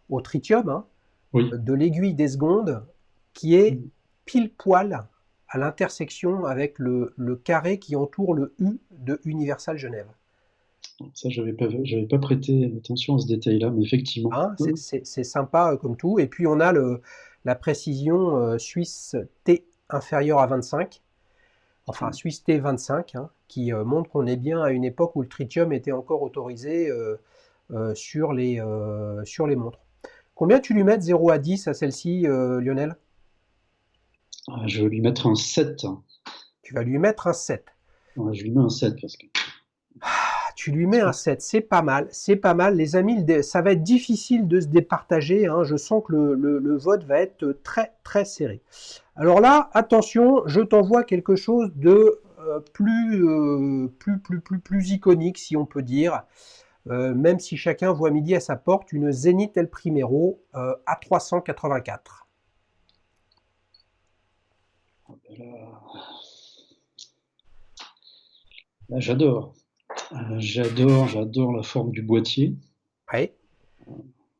au tritium, hein, Oui. de l'aiguille des secondes qui est pile poil à l'intersection avec le carré qui entoure le U de Universal Genève. Ça, j'avais pas prêté attention à ce détail-là, mais effectivement. Hein, c'est sympa comme tout. Et puis on a la précision suisse T inférieure à 25, enfin Suisse T 25, hein, qui montre qu'on est bien à une époque où le tritium était encore autorisé sur les montres. Combien tu lui mets de 0 à 10 à celle-ci, Lionel? Ah, je vais lui mettre un 7. Tu vas lui mettre un 7. Ouais, je lui mets un 7 parce que. Ah, tu lui mets un 7, c'est pas mal, c'est pas mal. Les amis, ça va être difficile de se départager, hein. Je sens que le vote va être très très serré. Alors là, attention, je t'envoie quelque chose de plus iconique, si on peut dire. Même si chacun voit midi à sa porte, une Zenith El Primero A384. Là, là, j'adore. J'adore la forme du boîtier. Ouais.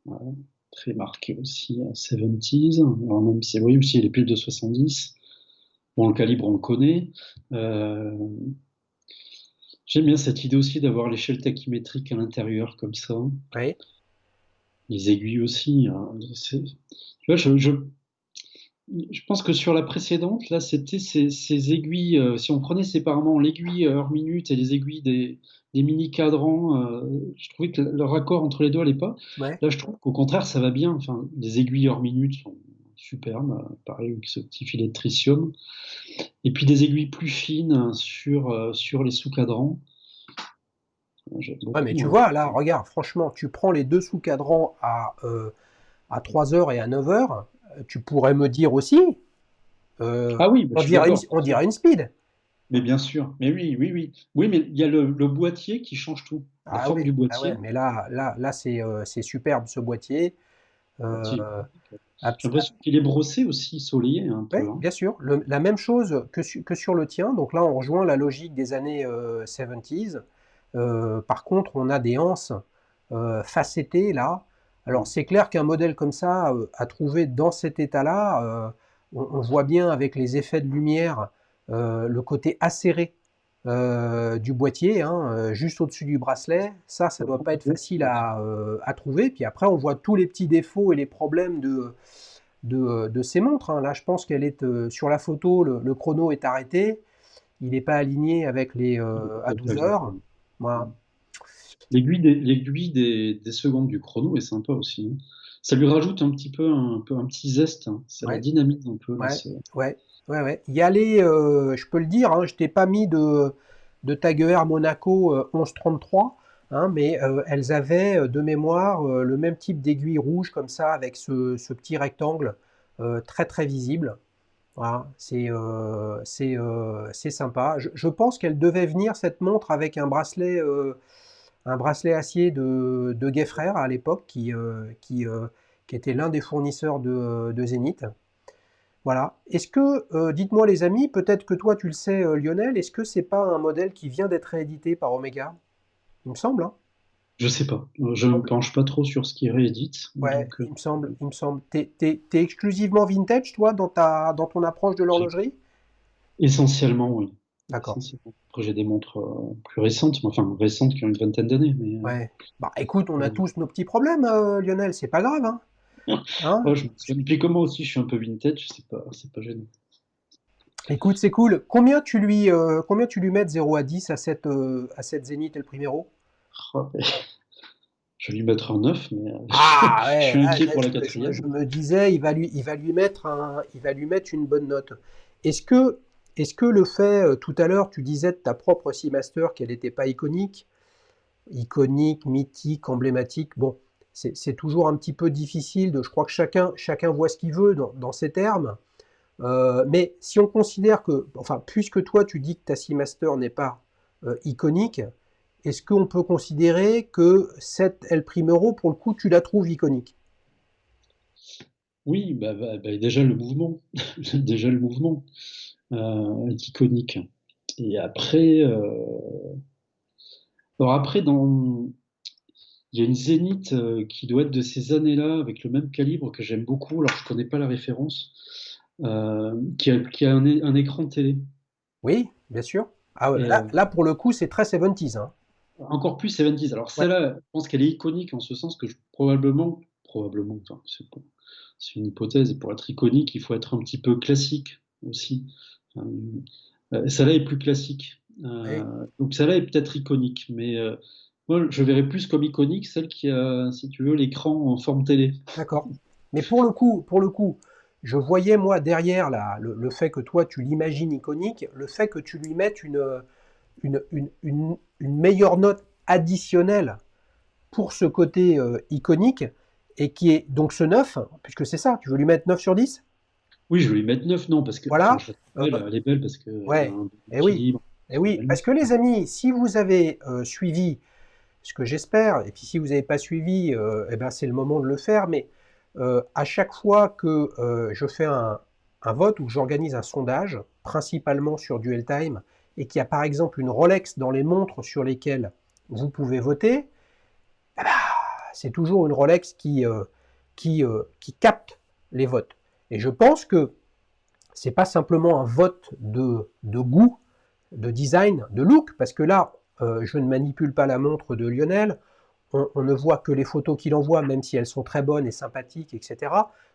Voilà. Très marqué aussi à 70s. Alors même si, oui, aussi les piles de 70. Bon, le calibre, on le connaît. Euh, J'aime bien cette idée aussi d'avoir l'échelle tachymétrique à l'intérieur, comme ça. Ouais. Les aiguilles aussi, hein. Tu vois, je pense que sur la précédente, là, c'était ces aiguilles. Si on prenait séparément l'aiguille heure minute et les aiguilles des mini cadrans, je trouvais que le raccord entre les deux n'allait pas. Ouais. Là, je trouve qu'au contraire, ça va bien. Enfin, les aiguilles heure minute sont superbes, pareil avec ce petit filet de tritium. Et puis des aiguilles plus fines sur les sous-cadrans. J'aime Ouais, mais beaucoup, tu hein. vois, là, regarde, franchement, tu prends les deux sous-cadrans à 3 heures et à 9 heures, tu pourrais me dire aussi, euh, Ah oui, bah, je suis d'accord. on dirait une speed. Mais bien sûr. Mais oui, oui, oui. Oui, mais il y a le boîtier qui change tout. La Ah forme oui, du ah ouais, boîtier. mais là c'est superbe ce boîtier. Boîtier Euh, iconique. J'ai l'impression qu'il est brossé aussi, soleillé un peu, ouais, hein. bien sûr, la même chose que sur le tien. Donc là, on rejoint la logique des années 70s. Par contre, on a des anses facettées là. Alors, c'est clair qu'un modèle comme ça, à trouver dans cet état-là, on voit bien avec les effets de lumière le côté acéré du boîtier, hein, juste au-dessus du bracelet. Ça doit pas être facile à trouver. Puis après, on voit tous les petits défauts et les problèmes de ces montres, hein. Là, je pense qu'elle est sur la photo, le chrono est arrêté. Il n'est pas aligné avec les à Tout à fait, 12 heures. exactement. Voilà. L'aiguille des secondes du chrono est sympa aussi, hein. Ça lui rajoute un petit zeste, hein. Ça la Ouais, dynamise un peu. Là, ouais, ouais, ouais, ouais. Il y a les, je peux le dire, hein, je t'ai pas mis de Tag Heuer Monaco 1133, hein, mais elles avaient de mémoire le même type d'aiguille rouge comme ça avec ce petit rectangle très très visible. Voilà, c'est sympa. Je pense qu'elle devait venir cette montre avec un bracelet acier de Guy Frères à l'époque qui était l'un des fournisseurs de Zénith. Voilà. Est-ce que, dites-moi les amis, peut-être que toi tu le sais Lionel, est-ce que c'est pas un modèle qui vient d'être réédité par Omega? Il me semble, hein. je sais pas. Je me penche pas trop sur ce qui réédite. Ouais, Donc, il me semble, il me semble. T'es exclusivement vintage, toi, dans ton approche de l'horlogerie? essentiellement, oui. D'accord. Essentiellement. Après, j'ai des montres plus récentes, mais enfin récentes qui ont une vingtaine d'années. Mais, Ouais. Bah écoute, on a euh, tous nos petits problèmes, Lionel, c'est pas grave, hein. Hein. ouais, puis comme moi aussi, je suis un peu vintage, c'est pas gênant. Écoute, c'est cool. Combien tu lui mets de 0 à 10 à cette Zénith El Primero? Ah, mais je vais lui mettre un 9, mais Ah je ouais, suis là, inquiet pour la je quatrième. me disais, il va lui mettre une bonne note. Est-ce que, est-ce que le fait, tout à l'heure, tu disais de ta propre Seamaster qu'elle n'était pas iconique, iconique, mythique, emblématique, bon, c'est toujours un petit peu difficile je crois que chacun voit ce qu'il veut dans ces termes. Mais si on considère que, enfin, puisque toi tu dis que ta Seamaster n'est pas iconique, est-ce qu'on peut considérer que cette El Primero, pour le coup, tu la trouves iconique? Oui, déjà le mouvement, déjà le mouvement est iconique. Et après, alors après il y a une Zénith qui doit être de ces années-là avec le même calibre que j'aime beaucoup. Alors je connais pas la référence, qui a un écran télé. Oui, bien sûr. Ah ouais, Et, là, pour le coup, c'est très 70s, hein. encore plus 70s. Alors Ouais. celle-là, je pense qu'elle est iconique en ce sens que probablement, enfin, c'est une hypothèse, et pour être iconique, il faut être un petit peu classique aussi. Enfin, celle-là est plus classique. Ouais, Donc celle-là est peut-être iconique, mais moi je verrais plus comme iconique celle qui a, si tu veux, l'écran en forme télé. d'accord. Mais pour le coup, je voyais moi derrière le fait que toi tu l'imagines iconique, le fait que tu lui mettes une meilleure note additionnelle pour ce côté iconique, et qui est donc ce 9, puisque c'est ça, tu veux lui mettre 9 sur 10. Oui, je vais lui mettre 9 non, parce que, enfin, Voilà. je la trouve Euh, belle, elle est belle parce qu'elle a ouais, un bon et oui, équilibre, et c'est une oui, belle parce montre. que les amis, si vous avez suivi, ce que j'espère, et puis si vous n'avez pas suivi, eh ben c'est le moment de le faire, mais à chaque fois que je fais un vote ou que j'organise un sondage, principalement sur Duel Time, et qu'il y a par exemple une Rolex dans les montres sur lesquelles vous pouvez voter, c'est toujours une Rolex qui capte les votes. Et je pense que c'est pas simplement un vote de goût, de design, de look, parce que là, je ne manipule pas la montre de Lionel, on ne voit que les photos qu'il envoie, même si elles sont très bonnes et sympathiques, etc.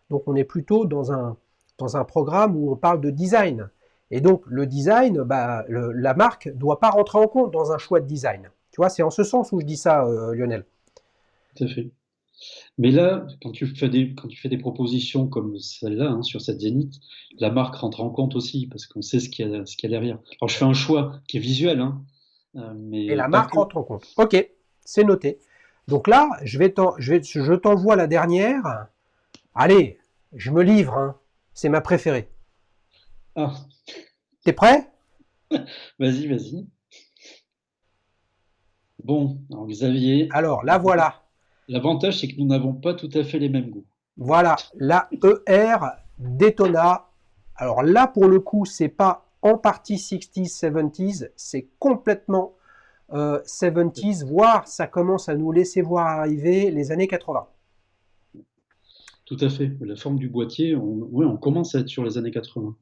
Donc on est plutôt dans un programme où on parle de design. Et donc le design, bah, la marque ne doit pas rentrer en compte dans un choix de design. Tu vois, c'est en ce sens où je dis ça, Lionel. Tout à fait. Mais là, quand tu fais des propositions comme celle-là, hein, sur cette Zénith, la marque rentre en compte aussi, parce qu'on sait ce qu'il y a derrière. Alors, je fais un choix qui est visuel, hein, Et mais la pas marque que. rentre en compte. Ok, c'est noté. Donc là, je t'envoie la dernière. Allez, je me livre, hein. C'est ma préférée. Ah, T'es prêt? vas-y, vas-y. Bon, alors Xavier, Alors, la voilà. l'avantage, c'est que nous n'avons pas tout à fait les mêmes goûts. Voilà, la ER Daytona. Alors là, pour le coup, c'est pas en partie 60s, 70s, c'est complètement 70s, voire ça commence à nous laisser voir arriver les années 80. Tout à fait. La forme du boîtier, ouais, on commence à être sur les années 80.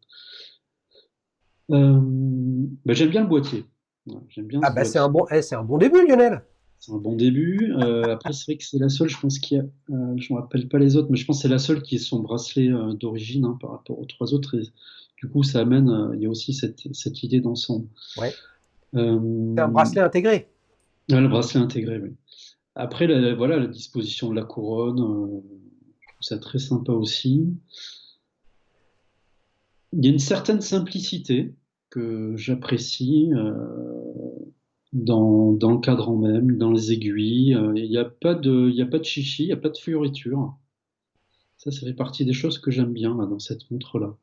J'aime bien le boîtier. Ouais, j'aime bien Ah ce bah boîtier. c'est un bon début, Lionel. c'est un bon début. Après, c'est vrai que c'est la seule, je pense qu'il y a, je me rappelle pas les autres, mais je pense que c'est la seule qui est son bracelet d'origine hein, par rapport aux trois autres. Et du coup, ça amène, il y a aussi cette idée d'ensemble. Ouais. C'est un Euh, bracelet intégré. le bracelet intégré, oui. Après, voilà, la disposition de la couronne, je trouve ça très sympa aussi. Il y a une certaine simplicité que j'apprécie dans le cadran même, dans les aiguilles. Il y a pas de chichi, il n'y a pas de fioriture. Ça fait partie des choses que j'aime bien là, dans cette montre-là.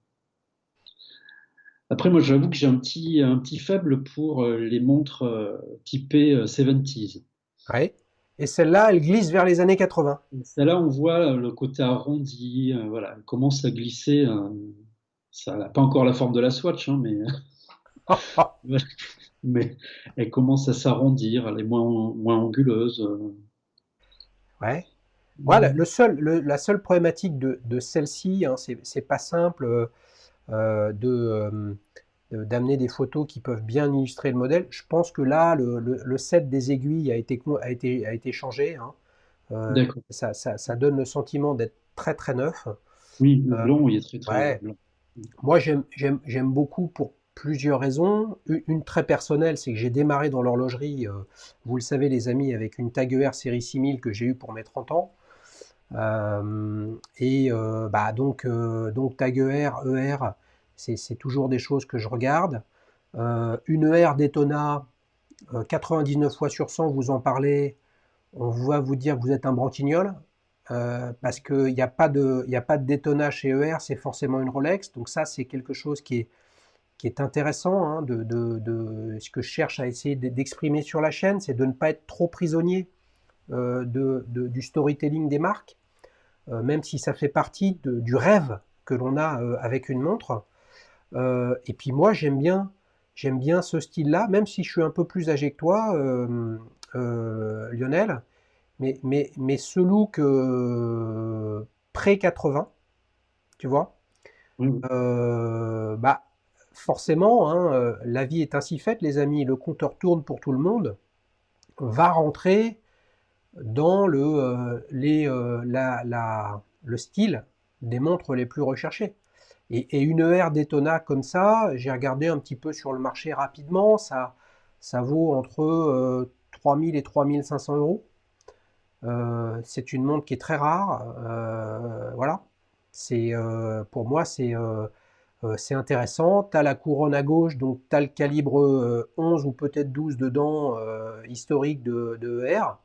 Après, moi, j'avoue que j'ai un petit faible pour les montres typées 70s. Ouais. Et celle-là, elle glisse vers les années 80. Celle-là, on voit le côté arrondi, voilà, elle commence à glisser. Ça n'a pas encore la forme de la Swatch, hein, mais elle commence à s'arrondir, elle est moins anguleuse. Ouais. Voilà, la seule problématique de celle-ci, hein, c'est pas simple d'amener des photos qui peuvent bien illustrer le modèle. Je pense que là, le set des aiguilles a été changé, hein. D'accord. Ça donne le sentiment d'être très très neuf. Oui, le Euh, blanc, il est très très ouais. blanc. Moi, j'aime beaucoup pour plusieurs raisons. Une très personnelle, c'est que j'ai démarré dans l'horlogerie, vous le savez les amis, avec une Tag Heuer série 6000 que j'ai eue pour mes 30 ans. Bah, donc Tag Heuer, ER, c'est toujours des choses que je regarde. Une ER Daytona, 99 fois sur 100, vous en parlez, on va vous dire que vous êtes un branquignol. Parce qu'il y a pas de Daytona chez ER, c'est forcément une Rolex. Donc ça, c'est quelque chose qui est intéressant, hein, ce que je cherche à essayer d'exprimer sur la chaîne, c'est de ne pas être trop prisonnier du storytelling des marques, même si ça fait partie du rêve que l'on a avec une montre. Et puis moi, j'aime bien ce style-là, même si je suis un peu plus âgé que toi, Lionel, mais ce look pré-80, tu vois, Oui, oui. bah, forcément, hein, la vie est ainsi faite, les amis, le compteur tourne pour tout le monde, va rentrer dans le style des montres les plus recherchées. Et une ER Daytona comme ça, j'ai regardé un petit peu sur le marché rapidement, ça vaut entre 3000 et 3500 euros. C'est une montre qui est très rare. Voilà. Pour moi, c'est intéressant. Tu as la couronne à gauche, donc tu as le calibre 11 ou peut-être 12 dedans, historique de ER.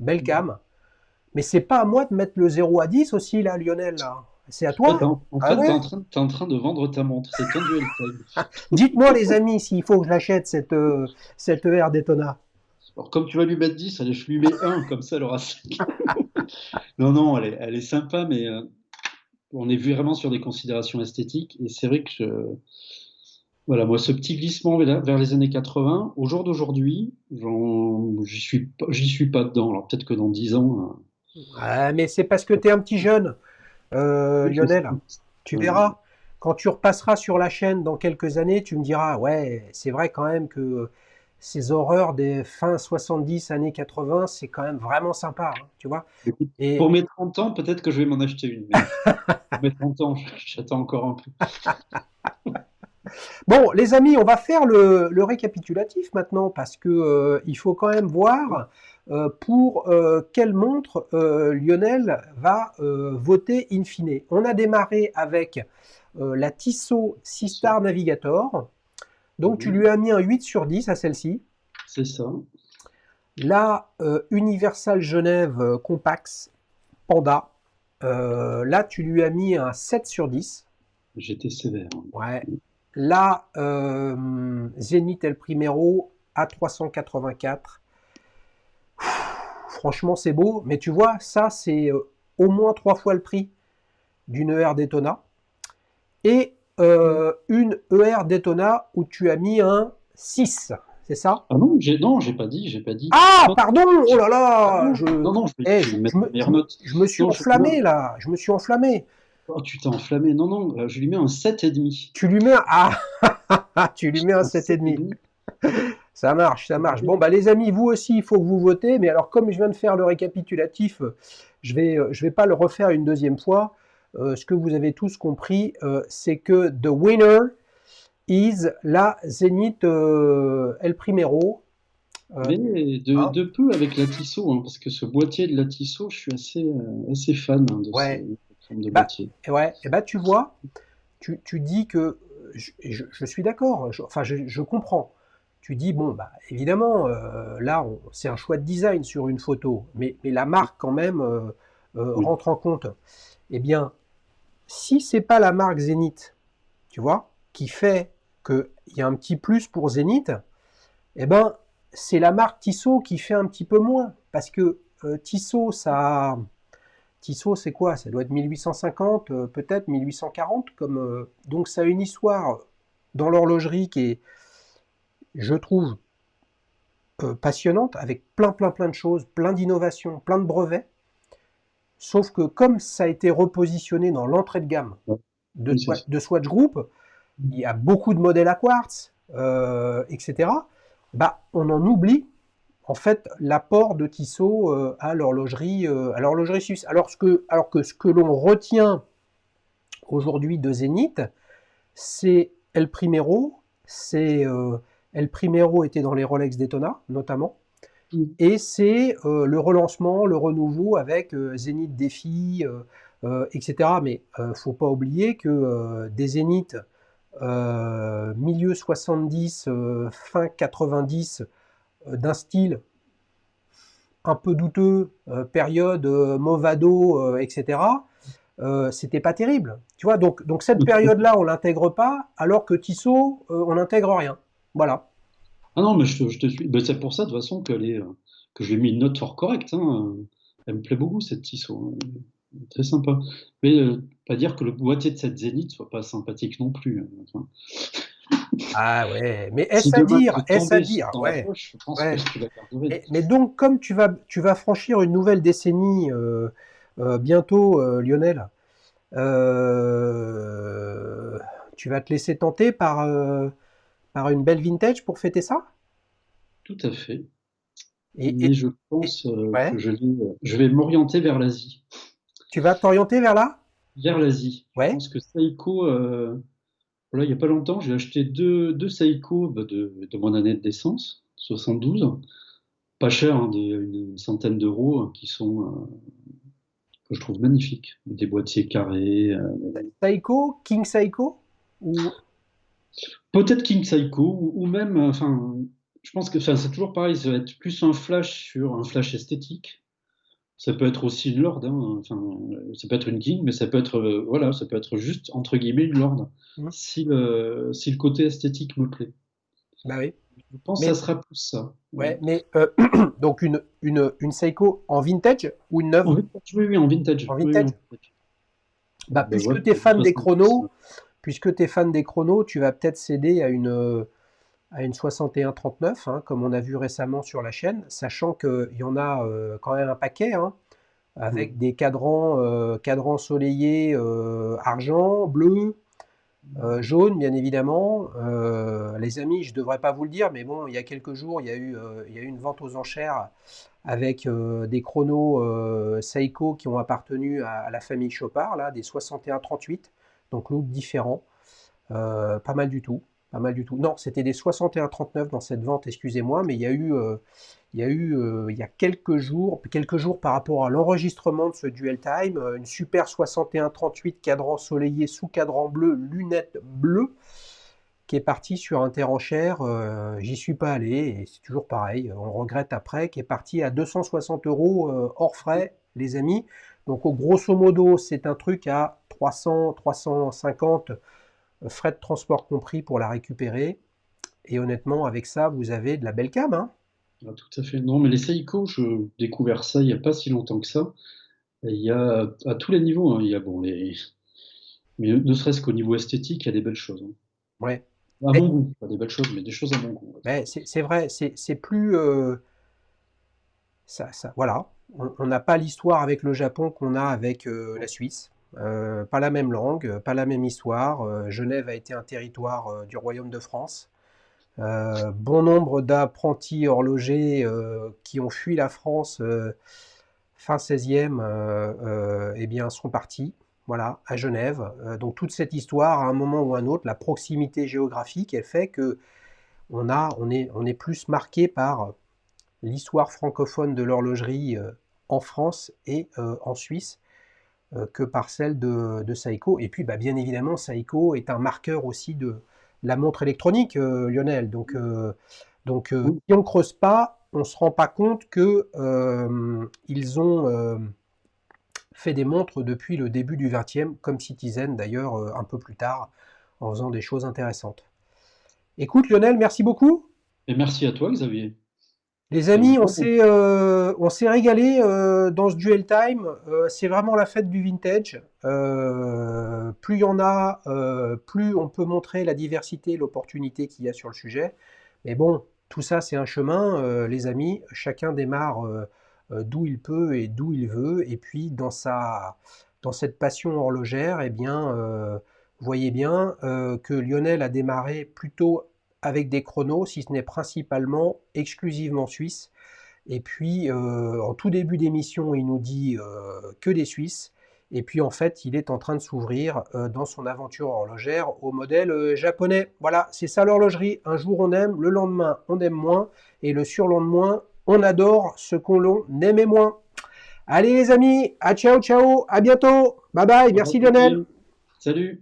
Belle cam. Mais c'est pas à moi de mettre le 0 à 10 aussi, là, Lionel, là. C'est à Ouais, toi? en Ah fait, ouais? t'es en train de vendre ta montre. C'est ton duel time. Dites-moi, les amis, s'il faut que je l'achète, cette ER Daytona. Alors, comme tu vas lui mettre 10, allez, je lui mets un, comme ça, elle aura 5. Non, non, elle est sympa, mais on est vraiment sur des considérations esthétiques. Et c'est vrai que, voilà, moi, ce petit glissement vers les années 80, au jour d'aujourd'hui, j'y suis pas dedans. Alors, peut-être que dans 10 ans, Ah, mais c'est parce que tu es un petit jeune, oui, je sais. Lionel. Tu Ouais. verras. Quand tu repasseras sur la chaîne dans quelques années, tu me diras, ouais, c'est vrai quand même que ces horreurs des fins 70, années 80, c'est quand même vraiment sympa, hein, tu vois. Écoute, Et pour mes 30 ans, peut-être que je vais m'en acheter une, mais pour mes 30 ans, j'attends encore un peu. bon, les amis, on va faire le récapitulatif maintenant parce que il faut quand même voir pour quelle montre Lionel va voter in fine. On a démarré avec la Tissot Star Navigator. Donc tu Oui, lui as mis un 8 sur 10 à celle-ci. c'est ça. La Universal Genève Compax Panda. Là, tu lui as mis un 7 sur 10. J'étais sévère. Ouais. La Zenith El Primero A384. Franchement, c'est beau, mais tu vois, ça, c'est au moins 3 fois le prix d'une ER Daytona. Et une ER Daytona où tu as mis un 6. C'est ça? Ah non, non, j'ai pas dit. Ah, Non, pardon! Oh là ah là! non, non, non, Eh, je vais mettre la meilleure note. je me suis Non, enflammé non, là. Je me suis enflammé. oh, tu t'es enflammé. Non, non, je lui mets un 7,5. Tu lui mets un, ah, tu lui mets un Un 7,5. 7,5. Ça marche, ça marche. Bon, bah les amis, vous aussi, il faut que vous votez. Mais alors, comme je viens de faire le récapitulatif, je vais pas le refaire une deuxième fois. Ce que vous avez tous compris, c'est que the winner is la Zénith El Primero. Mais Hein. de peu avec la Tissot, hein, parce que ce boîtier de la Tissot, je suis assez fan hein, de Ouais. cette forme de Et bah, boîtier. ouais. Et bah, tu vois, tu dis que je suis d'accord. Enfin, je comprends. Tu dis bon, bah évidemment, là, c'est un choix de design sur une photo, mais la marque quand même Oui, rentre en compte. Eh bien, si c'est pas la marque Zénith, tu vois, qui fait qu'il y a un petit plus pour Zénith, eh ben, c'est la marque Tissot qui fait un petit peu moins. Parce que Tissot, c'est quoi? Ça doit être 1850, peut-être 1840. Donc, ça a une histoire dans l'horlogerie qui est, je trouve, passionnante, avec plein, plein, plein de choses, plein d'innovations, plein de brevets. Sauf que comme ça a été repositionné dans l'entrée de gamme ouais. Oui, c'est ça. de Swatch Group, il y a beaucoup de modèles à quartz, etc. Bah, on en oublie en fait l'apport de Tissot à l'horlogerie suisse. Alors que ce que l'on retient aujourd'hui de Zénith, c'est El Primero, El Primero était dans les Rolex Daytona notamment, Mm. et c'est le relancement, le renouveau avec Zénith Défi, etc. Mais faut pas oublier que des Zénith milieu 70, fin 90, d'un style un peu douteux, période Movado, etc., c'était pas terrible. Tu vois, donc cette Tout à fait. période-là, on l'intègre pas, alors que Tissot, on n'intègre rien. Voilà. Ah non, mais je te suis. Ben, c'est pour ça, de toute façon, que je lui ai mis une note fort correcte. Hein. Elle me plaît beaucoup, cette Tissot. Hein. Très sympa. Mais pas dire que le boîtier de cette Zénith soit pas sympathique non plus. Hein. Enfin, Ah ouais, mais si est-ce à demain dire, te est-ce à tombait dire, dans la ouais, poche, je pense que ouais. tu la garderais. Mais donc, comme tu vas franchir une nouvelle décennie bientôt, Lionel, euh, tu vas te laisser tenter par une belle vintage pour fêter ça? Tout à fait. Et, Mais et- je et- pense ouais, que je vais m'orienter vers l'Asie. tu vas t'orienter vers là? Vers l'Asie. Je Ouais. pense que Seiko, voilà, il n'y a pas longtemps, j'ai acheté deux Seiko bah, de mon année de naissance, 72. Pas cher, hein, une centaine d'euros, qui sont, que je trouve magnifiques. Des boîtiers carrés. Seiko, King Seiko? Ou... Peut-être King Seiko, ou même, enfin, je pense que enfin, c'est toujours pareil, ça va être plus un flash sur un flash esthétique. Ça peut être aussi une Lord, hein, enfin, ça peut être une King, mais ça peut être, voilà, ça peut être juste, entre guillemets, une Lord, Hmm, si le côté esthétique me plaît. bah oui. Je pense que ça Mais, sera plus ça. Ouais. ouais, mais donc une Seiko en vintage ou une En neuve? vintage, oui, oui, en vintage. En Oui, oui, en vintage? vintage. Bah, Ben puisque voilà, tu es années fan des 70. chronos, puisque tu es fan des chronos, tu vas peut-être céder à une 6139, hein, comme on a vu récemment sur la chaîne, sachant qu'il y en a quand même un paquet, hein, Ouais. avec des cadrans ensoleillés argent, bleu, jaune, bien évidemment. Les amis, je ne devrais pas vous le dire, mais bon, il y a quelques jours, il y a eu une vente aux enchères avec des chronos Seiko qui ont appartenu à la famille Chopard, là, des 6138, donc look différent. Pas mal du tout. Pas mal du tout. Non, c'était des 61,39 dans cette vente, excusez-moi, mais il y a quelques jours par rapport à l'enregistrement de ce Duel Time, une super 61,38 cadran ensoleillé sous cadran bleu, lunettes bleues, qui est parti sur un terre en chair. J'y suis pas allé, et c'est toujours pareil, on regrette après, qui est parti à 260 euros hors frais, les amis. Donc, au grosso modo, c'est un truc à 300, 350 frais de transport compris pour la récupérer. Et honnêtement, avec ça, vous avez de la belle cam, hein. Ah, tout à fait. Non, mais les Seiko, je découvert ça il n'y a pas si longtemps que ça. Et il y a à tous les niveaux, hein, il y a bon mais ne serait-ce qu'au niveau esthétique, il y a des belles choses. Hein. Ouais. À Mais, mon goût, pas des belles choses, mais des choses à mon goût, on va dire. mais c'est vrai, c'est plus. Voilà. On n'a pas l'histoire avec le Japon qu'on a avec la Suisse. Pas la même langue, pas la même histoire. Genève a été un territoire du Royaume de France. Bon nombre d'apprentis horlogers qui ont fui la France fin 16e eh bien, sont partis, voilà, à Genève. Donc toute cette histoire, à un moment ou à un autre, la proximité géographique, elle fait que on est plus marqué par l'histoire francophone de l'horlogerie en France et en Suisse que par celle de Seiko. Et puis, bah, bien évidemment, Seiko est un marqueur aussi de la montre électronique, Lionel. Donc, Oui, si on ne creuse pas, on ne se rend pas compte que ils ont fait des montres depuis le début du 20e, comme Citizen d'ailleurs un peu plus tard, en faisant des choses intéressantes. Écoute, Lionel, merci beaucoup. et merci à toi, Xavier. Les C'était un amis, bon moment. on s'est régalé dans ce duel time. C'est vraiment la fête du vintage. Plus il y en a, plus on peut montrer la diversité, l'opportunité qu'il y a sur le sujet. Mais bon, tout ça, c'est un chemin, les amis. Chacun démarre d'où il peut et d'où il veut. Et puis, dans cette passion horlogère, eh bien, vous voyez bien que Lionel a démarré plutôt avec des chronos, si ce n'est principalement exclusivement suisse. Et puis, en tout début d'émission, il nous dit que des Suisses. Et puis, en fait, il est en train de s'ouvrir dans son aventure horlogère au modèle japonais. Voilà, c'est ça l'horlogerie. Un jour, on aime, le lendemain, on aime moins. Et le surlendemain, on adore ce qu'on aimait moins. Allez, les amis, à ciao, ciao, à bientôt. Bye bye, Au revoir, merci Lionel. Xavier. Salut.